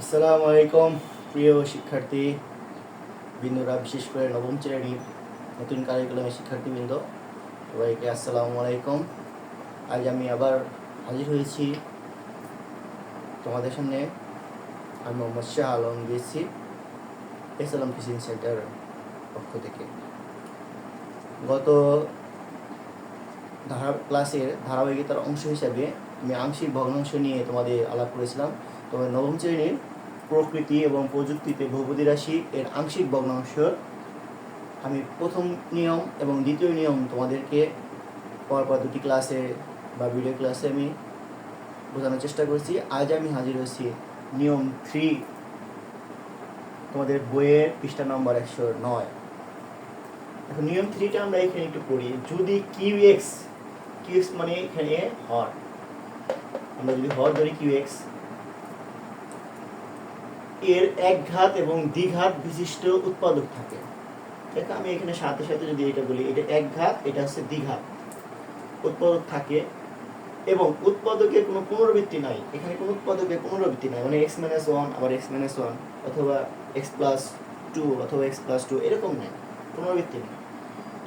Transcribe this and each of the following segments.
আসসালামু আলাইকুম প্রিয় শিক্ষার্থী বিন্দুরা, বিশেষ করে নবম শ্রেণীর নতুন কারিকুলামের শিক্ষার্থীবৃন্দ, সবাইকে আসসালামু আলাইকুম। আজ আমি আবার হাজির হয়েছি তোমাদের সামনে। আমি মোহাম্মদ শাহ আলম দিয়েছি এসএলএম টিচিং সেন্টার পক্ষ থেকে। গত ক্লাসের ধারাবাহিকতার অংশ হিসাবে আমি আংশিক ভগ্নাংশ নিয়ে তোমাদের আলাপ করেছিলাম। তোমাদের নবম শ্রেণীর প্রকৃতি এবং প্রযুক্তিতে বহুপদী রাশি এর আংশিক ভগ্নাংশ আমি প্রথম নিয়ম এবং দ্বিতীয় নিয়ম তোমাদেরকে পরপর দুটি ক্লাসে বা ভিডিও ক্লাসে আমি বোঝানোর চেষ্টা করেছি। আজ আমি হাজির হয়েছি নিয়ম 3, তোমাদের বইয়ের পৃষ্ঠা নম্বর 109। এখন নিয়ম 3টা আমরা এখানে একটু পড়ি। যদি কিউএক্স মানে এখানে হর, আমরা যদি হর ধরি কিউএক্স এর একঘাত এবং দ্বিঘাত বিশিষ্ট উৎপাদক থাকে। দেখো আমি এখানে সাথে সাথে যদি এটা বলি, এটা একঘাত, এটা হচ্ছে দ্বিঘাত উৎপাদক থাকে এবং উৎপাদকের কোনো পুনরাবৃত্তি নাই। এখানে কোনো উৎপাদকের পুনরাবৃত্তি নাই, মানে x-1 আবার x-1 অথবা x+2 অথবা x+2 এরকম নেই, পুনরাবৃত্তি নেই।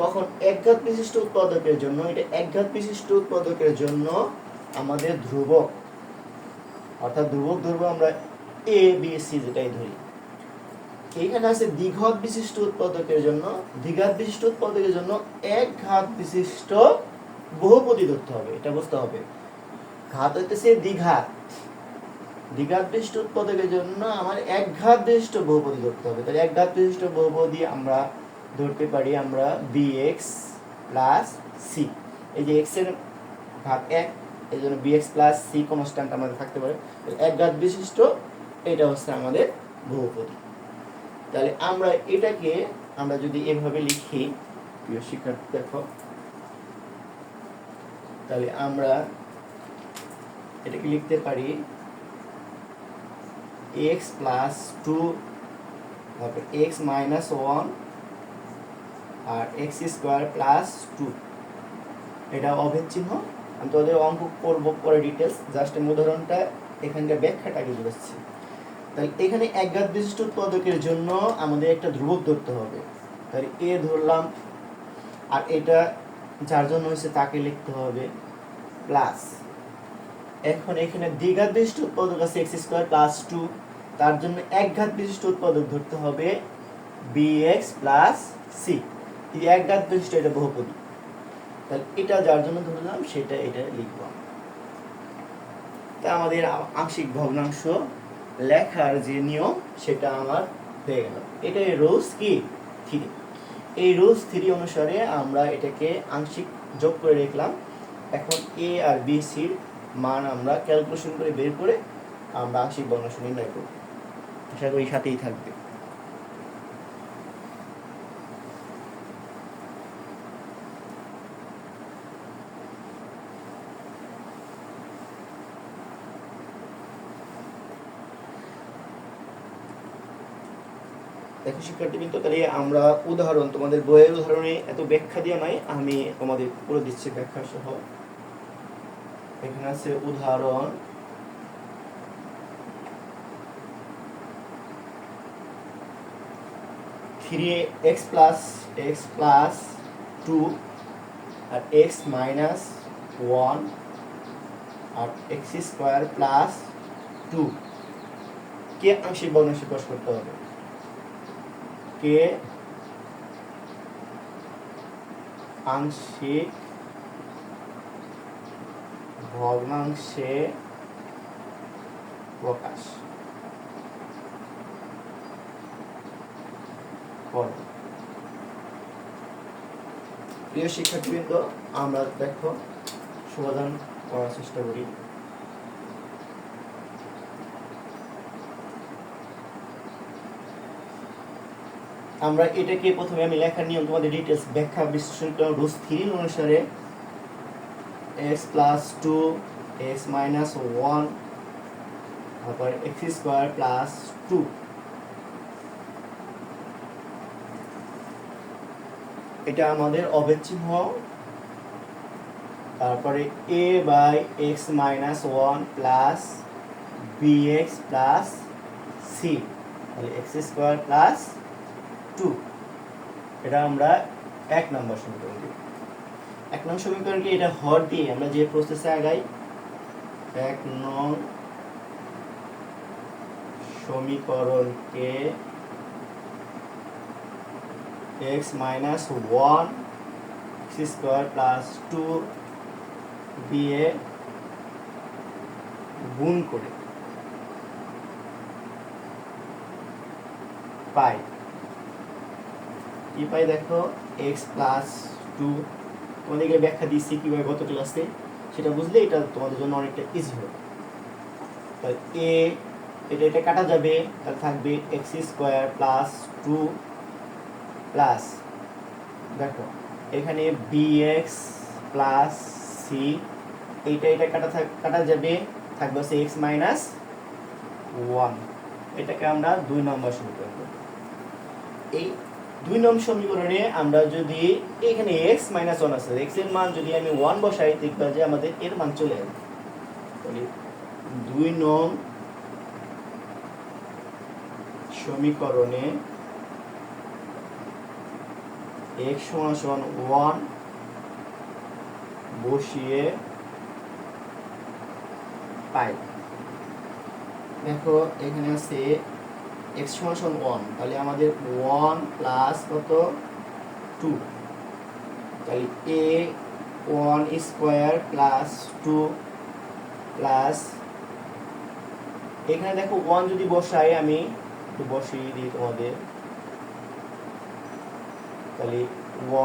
তখন একঘাত বিশিষ্ট উৎপাদকের জন্য, এটা একঘাত বিশিষ্ট উৎপাদকের জন্য আমাদের ধ্রুবক, অর্থাৎ ধ্রুবক ধরবো আমরা a b c যেটাই ধরি। এইখানে আছে দ্বিঘাত বিশিষ্ট উৎপাদকের জন্য, দ্বিঘাত বিশিষ্ট উৎপাদকের জন্য একঘাত বিশিষ্ট বহুপদী ধরতে হবে। এটা বুঝতে হবে, ঘাত হইতেছে দ্বিঘাত, দ্বিঘাত বিশিষ্ট উৎপাদকের জন্য আমার একঘাত বিশিষ্ট বহুপদী ধরতে হবে। তাহলে একঘাত বিশিষ্ট বহুপদী আমরা ধরতে পারি আমরা bx প্লাস c। এই যে x এর ঘাত 1, এই জন্য bx প্লাস c কনস্ট্যান্ট আমাদের থাকতে পারে। একঘাত বিশিষ্ট এটা হচ্ছে আমাদের বহুপদী। তাহলে আমরা এটাকে আমরা যদি এভাবে লিখি, প্রিয় শিক্ষার্থী দেখো, তাহলে আমরা এটাকে লিখতে পারি x প্লাস 2 তারপর x মাইনাস 1 আর x স্কোয়ার প্লাস 2। এটা অভেদ চিহ্ন। আমি তোদের অঙ্ক করবো পরে ডিটেলস, জাস্ট আমি উদাহরণটা এখানকার ব্যাখ্যাটা আগে বুঝাচ্ছি। তাহলে এখানে একঘাত বিশিষ্ট উৎপাদকের জন্য আমাদের একটা ধ্রুবক ধরতে হবে। তাহলে a ধরলাম, আর এটা যার জন্য হয়েছে তাকে লিখতে হবে প্লাস। এখন এখানে দ্বিঘাত বিশিষ্ট উৎপাদক আছে x² + 2, তার জন্য একঘাত বিশিষ্ট উৎপাদক ধরতে হবে bx + c। এই একঘাত বিশিষ্ট এটা বহুপদী, তাহলে এটা যার জন্য ধরলাম সেটা এটা লিখব। তা আমাদের আংশিক ভগ্নাংশ লেখার যে নিয়ম সেটা আমার হয়ে গেল। এটা রোজ কি 3, এই রোজ 3 অনুসারে আমরা এটাকে আংশিক যোগ করে রাখলাম। এখন a আর b c এর মান আমরা ক্যালকুলেশন করে বের করে আমরা আংশিক ভগ্নাংশ নির্ণয় করব। আশা করি সাথেই থাকবে। দেখো শিক্ষার্থীবৃন্দ, তাহলে আমরা উদাহরণ, তোমাদের বইয়ের উদাহরণে এত ব্যাখ্যা দেওয়া নাই, আমি তোমাদের পুরো দিচ্ছি ব্যাখ্যা সহ। এখানে আছে উদাহরণ x plus 2 আর x minus 1 আর x² plus 2 কে আংশিক ভগ্নাংশে প্রকাশ করতে হবে। কে আংশিক ভগ্নাংশে প্রকাশ করব। প্রিয় শিক্ষার্থীবৃন্দ, আমরা দেখো সমাধান করার চেষ্টা করি। আমরা এটাকে প্রথমে আমি লেখার নিয়ম তোমাদের ডিটেলস ব্যাখ্যা বিশ্লেষণ করলাম। রোজ 3 অনুসারে x plus 2 x minus 1 তারপর x² plus 2, এটা আমাদের অভেদ চিহ্ন। তারপরে a/x - 1 plus bx plus c C, তাহলে এক্স স্কোয়ার প্লাস 2, এটা আমরা 1 নম্বর সমীকরণ দিব। 1 নং সমীকরণকে এটা হর দিয়ে আমরা যে প্রসেসে আগাই, 1 নং সমীকরণকে x minus 1 x square plus 2 দিয়ে গুণ করে পাই, কি পাই দেখো, x প্লাস 2, তোমাদেরকে ব্যাখ্যা দিচ্ছি কিভাবে গত ক্লাসে, সেটা বুঝলে এটা তোমাদের জন্য অনেকটা ইজি হবে। তাহলে a এটা কাটা যাবে, তাহলে থাকবে x স্কোয়ার প্লাস 2 প্লাস, দেখো এখানে bx প্লাস c, এটা কাটা যাবে, থাকবে হচ্ছে x মাইনাস 1, এটাকে আমরা 2 নম্বর সমীকরণ করব। এই 2 নম্বর সমীকরণে আমরা যদি এখানে x মাইনাস 1 আছে, x এর মান যদি আমি 1 বসাই, দেখবা যে আমাদের এর মান চলে আসবে। তাহলে 2 নং সমীকরণে x সমান 1 বসিয়ে পাই, দেখো এখানে আছে x সমান 1, তাহলে আমাদের 1 প্লাস কত 2, তাহলে a 1 স্কোয়ার প্লাস 2 প্লাস, এখানে দেখো 1 যদি বসাই, আমি একটু বসিয়ে দিই তোমাদের, তাহলে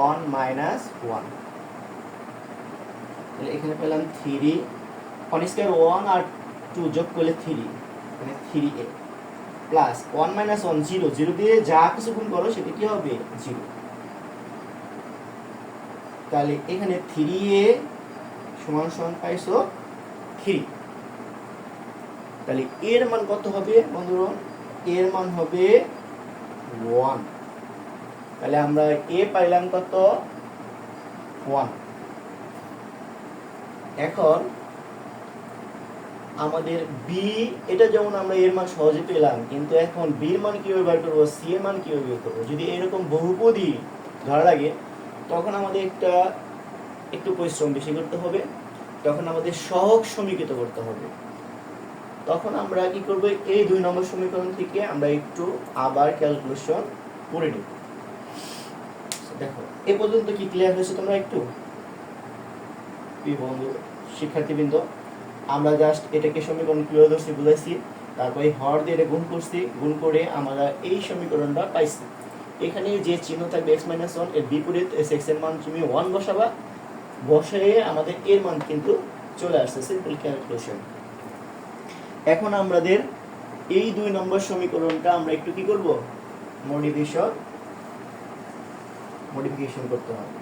1 মাইনাস 1, তাহলে এখানে পেলাম 3, 1 স্কোয়ার 1 আর 2 যোগ করলে 3, মানে 3a প্লাস 1 মাইনাস 1 0, 0 দিয়ে যা কিছু গুণ করো সেটা কি হবে 0, তাহলে এখানে 3a সমান সমান পাইছো 3, তাহলে এর মান কত হবে বন্ধুরা, এর মান হবে 1, তাহলে আমরা a পাইলাম কত 1। এখন আমাদের b, এটা যেমন আমরা এর মান সহজে পেলাম, কিন্তু এখন b এর মান কিভাবে বের করব, c এর মান কিভাবে বের করব, যদি এরকম বহুপদী ধরা লাগে, তখন আমাদের একটু পরিশ্রম বেশি করতে হবে, তখন আমাদের সহগ সমীকৃত করতে হবে। তখন আমরা কি করব, এই 2 নম্বর সমীকরণ থেকে আমরা একটু আবার ক্যালকুলেশন করে নেব। দেখো এই পর্যন্ত কি ক্লিয়ার হয়েছে তোমরা একটু, বন্ধু শিক্ষার্থীবৃন্দ? আমরা জাস্ট এটাকে সমীকরণ কিভাবে ধরছি বুঝাইছি, তারপরে হর দিয়ে এটা গুণ করছি, গুণ করে আমরা এই সমীকরণটা পাইছি। এখানে যে চিহ্ন থাকবে x মাইনাস 1, এর বিপরীত x এর মান তুমি 1 বসাবা, বসিয়ে আমাদের এর মান কিন্তু চলে আসছে, সিম্পল ক্যালকুলেশন। এখন আমাদের এই 2 নম্বর সমীকরণটা আমরা একটু কি করব, মডিফিকেশন করতে হবে।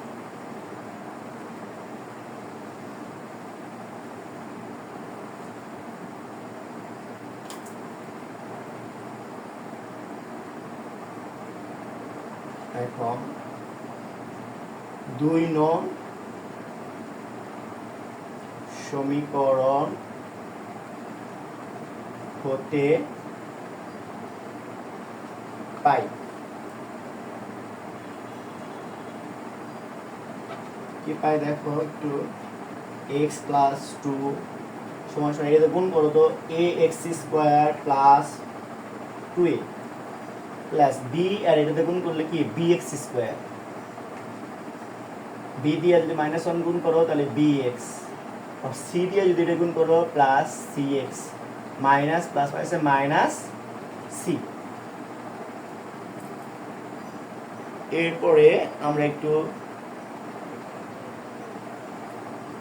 এখন 2 নং সমীকরণ হতে পাই, কি পাই দেখো একটু, x প্লাস 2 সমান সমান, এটাতে গুণ করো তো ax square plus 2a plus b, আর এটাতে গুণ করলে কি bx স্কোয়ার, b দিয়ে যদি মাইনাস 1 গুণ করো তাহলে bx, আর c দিয়ে যদি এটা গুণ করো প্লাস cx, মাইনাস প্লাস পাইছে মাইনাস c। এরপরে আমরা একটু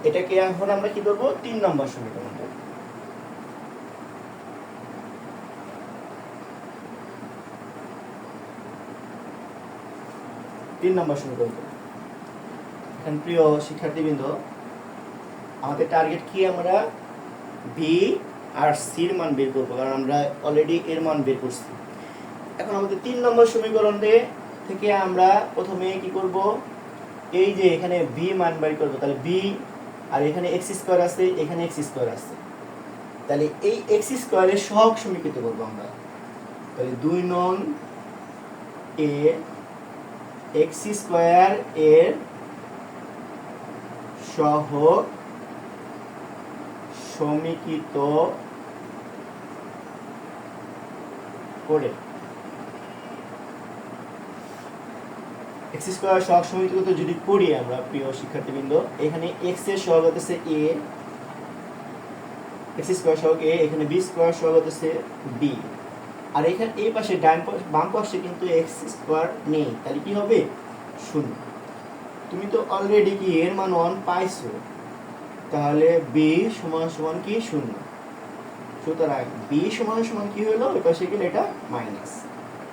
এটাকে এখন আমরা কি করব, 3 নম্বর সমীকরণ করব। 3 নম্বর সমীকরণ করব। এখন প্রিয় শিক্ষার্থীবৃন্দ, আমাদের টার্গেট কি, আমরা বি আর সির মান বের করবো, কারণ আমরা অলরেডি এর মান বের করছি। এখন আমাদের 3 নম্বর সমীকরণ থেকে আমরা প্রথমে কি করব, এই যে এখানে বি মান বের করব, তাহলে বি, আর এখানে এক্স স্কোয়ার আছে, এখানে এক্স স্কোয়ার আছে, তাহলে এই এক্স স্কোয়ারের সহগ সমীকৃত করব আমরা। তাহলে 2 নং এ এক্স স্কয়ার এর সহগ সমীকৃত করে এক্স স্কয়ার সহগ সমীকৃত যদি করি আমরা প্রিয় শিক্ষার্থীবৃন্দ, এখানে এক্স এর সহগ হচ্ছে এ, এক্স স্কয়ার সহগ এ, এখানে বি স্কয়ার সহগ হচ্ছে বি, আর এখানে এই পাশে বাম পাশে কিন্তু এক্স স্কয়ার নেই, তাহলে কি হবে? শূন্য। তুমি তো অলরেডি কি এর মান 1 পাইছো, তাহলে বি সমান সমান কি? শূন্য। সুতরাং বি সমান সমান কি হলো? ওই পাশে গেলে এটা মাইনাস,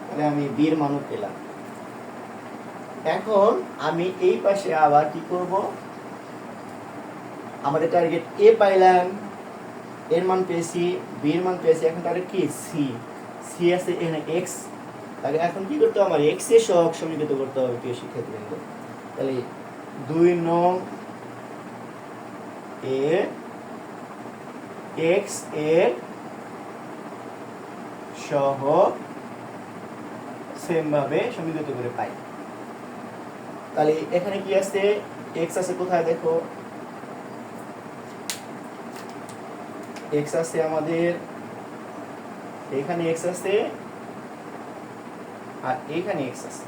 তাহলে আমি বি এর মানও পেলাম। এখন আমি এই পাশে আবার কি করব? আমাদের টার্গেট এ পাইলাম, এর মান পেয়েছি, বি এর মান পেয়েছি, এখন টার্গেট কি? সি। সি আছে এখানে এক্স, তাহলে এখন কি করতে হবে? আমার এক্স এর সহগ সমীকৃত করতে হবে প্রিয় শিক্ষার্থীবৃন্দ। তাহলে 2 নং এ এক্স এর সহগ সেম ভাবে সমীকৃত করে পাই। তাহলে এখানে কি আছে? এক্স আছে কোথায় দেখো? এক্স আছে আমাদের এখানে, এক্স আছে আর এখানে এক্স আছে,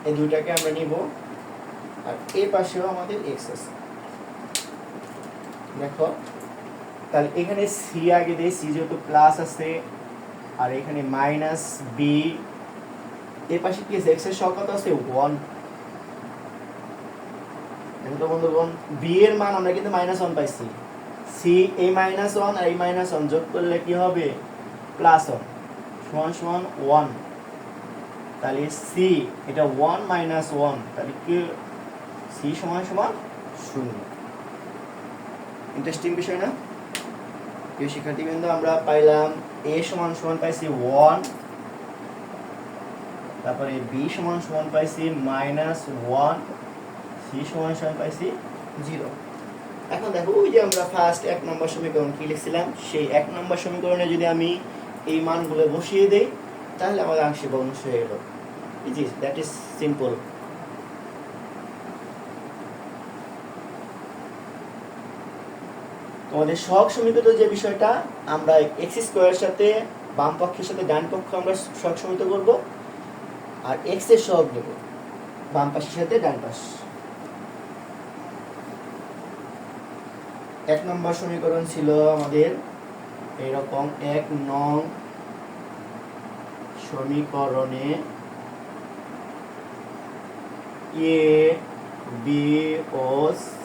এই দুইটাকে আমরা নিব, আর এই পাশেও আমাদের এক্স আছে। দেখো, তাহলে এখানে সি আগে দেই, সি যেহেতু প্লাস আছে, আর এখানে মাইনাস বি, এই পাশে কি আছে? এক্স এর সহগ কত আছে? 1। দেখো তো বন্ধুগণ, বি এর মান আমরা কিন্তু -1 পাইছি, সি এই -1 আর এই -1 যোগ করলে কি হবে? +1 সমান সমান 1। তাহলে সি এটা 1 - 1, তাহলে কি? সি সমান সমান 0। ইন্টারেস্টিং বিষয় না প্রিয় শিক্ষার্থীবৃন্দ? আমরা পাইলাম এ সমান সমান পাইছি 1, তারপরে বি সমান সমান পাইছি -1, সি সমান সমান পাইছি 0। এখন দেখো, ওই যে আমরা ফার্স্ট 1 নম্বর সমীকরণ কি লিখছিলাম, সেই 1 নম্বর সমীকরণে যদি আমি এই মানগুলো বসিয়ে দেই, তাহলে আমাদের আংশিক ভগ্নাংশ হয়ে গেল। Easy, that is simple. তোমাদের সহগ সমীকৃত যে বিষয়টা, আমরা এক্স স্কয়ারের সাথে বাম পক্ষের সাথে ডান পক্ষ আমরা সহগ সমীকৃত করব, আর এক্স এর সহগ নেব বাম পাশের সাথে ডান পাশ। 1 নম্বর সমীকরণ ছিল আমাদের এরকম, 1 নং সমীকরণে এ বি ও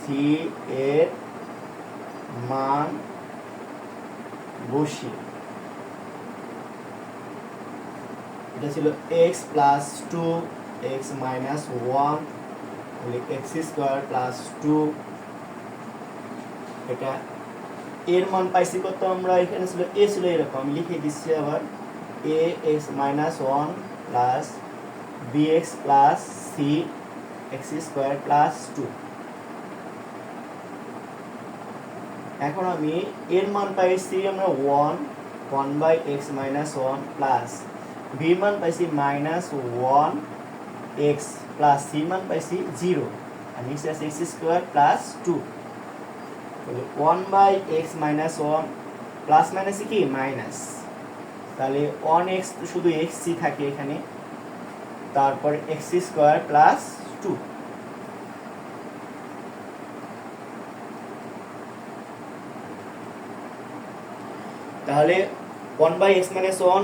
সি এর মান বসিয়ে, এটা ছিল x + 2 x - 1 x² + 2, এটা এর মান পাইছি কত? আমরা এখানে ছিল a ছিল এরকম, আমি লিখে দিচ্ছি আবার, a x - 1 plus bx plus c x² + 2। এখন আমি এর মান পাইছি আমরা 1/x - 1 প্লাস b মান পাইছি -1x প্লাস c মান পাইছি 0, আর নিচে আছে x² + 2। 1/x - 1 প্লাস মাইনাসে কি? মাইনাস, তাহলে 1x শুধু xc থাকে এখানে, তারপর x² + 2। তাহলে 1/x - 1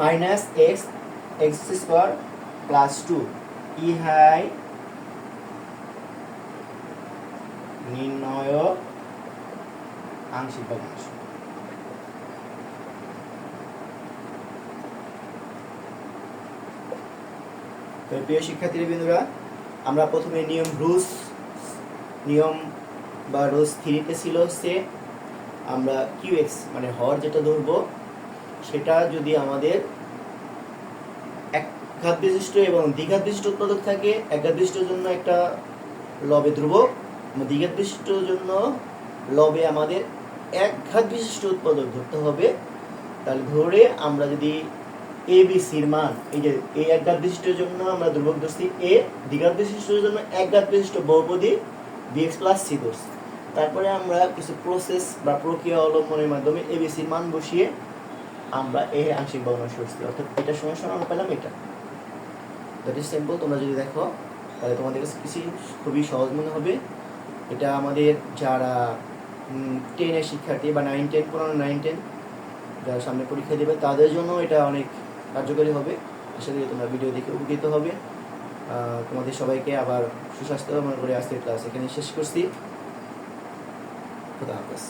মাইনাস x x² + 2 ইহাই নির্ণয় আংশিক ভগ্নাংশ। তো প্রিয় শিক্ষার্থীবৃন্দরা, আমরা প্রথমে নিয়ম বা রোজ 3 ছিল হচ্ছে আমরা qx মানে হর যেটা ধরবো, সেটা যদি আমাদের একঘাত বিশিষ্ট এবং দ্বিঘাত বিশিষ্ট উৎপাদক থাকে, একঘাত বিশিষ্টের জন্য একটা লবে ধ্রুবক, দ্বিঘাত বিশিষ্টের জন্য লবে আমাদের একঘাত বিশিষ্ট উৎপাদক ধরতে হবে, তাহলে ধরে আমরা যদি এ বি সির মান, এই যে এ একঘাত বিশিষ্টের জন্য আমরা ধ্রুবক ধরছি এ, দ্বিঘাত বিশিষ্টের জন্য একঘাত বিশিষ্ট বহুপদী bx প্লাস সি ধরছি। তারপরে আমরা কিছু প্রসেস বা প্রক্রিয়া অবলম্বনের মাধ্যমে এ বি সির মান বসিয়ে আমরা এ আংশিক ভগ্নাংশ করছি, অর্থাৎ এটা সমান সমান আমরা পেলাম এটা। That is simple. তোমরা যদি দেখো তাহলে তোমাদের কাছে কিছু খুবই সহজ মনে হবে। এটা আমাদের যারা 10-এর শিক্ষার্থী বা 9-10, পুরোনো 9-10 যারা সামনে পরীক্ষা দেবে তাদের জন্য এটা অনেক কার্যকরী হবে। আশা করি তোমরা ভিডিও দেখে উপকৃত হবে। তোমাদের সবাইকে আবার সুস্বাস্থ্য কামনা করে আজকের ক্লাস এখানে শেষ করছি। খোদা হাফেজ।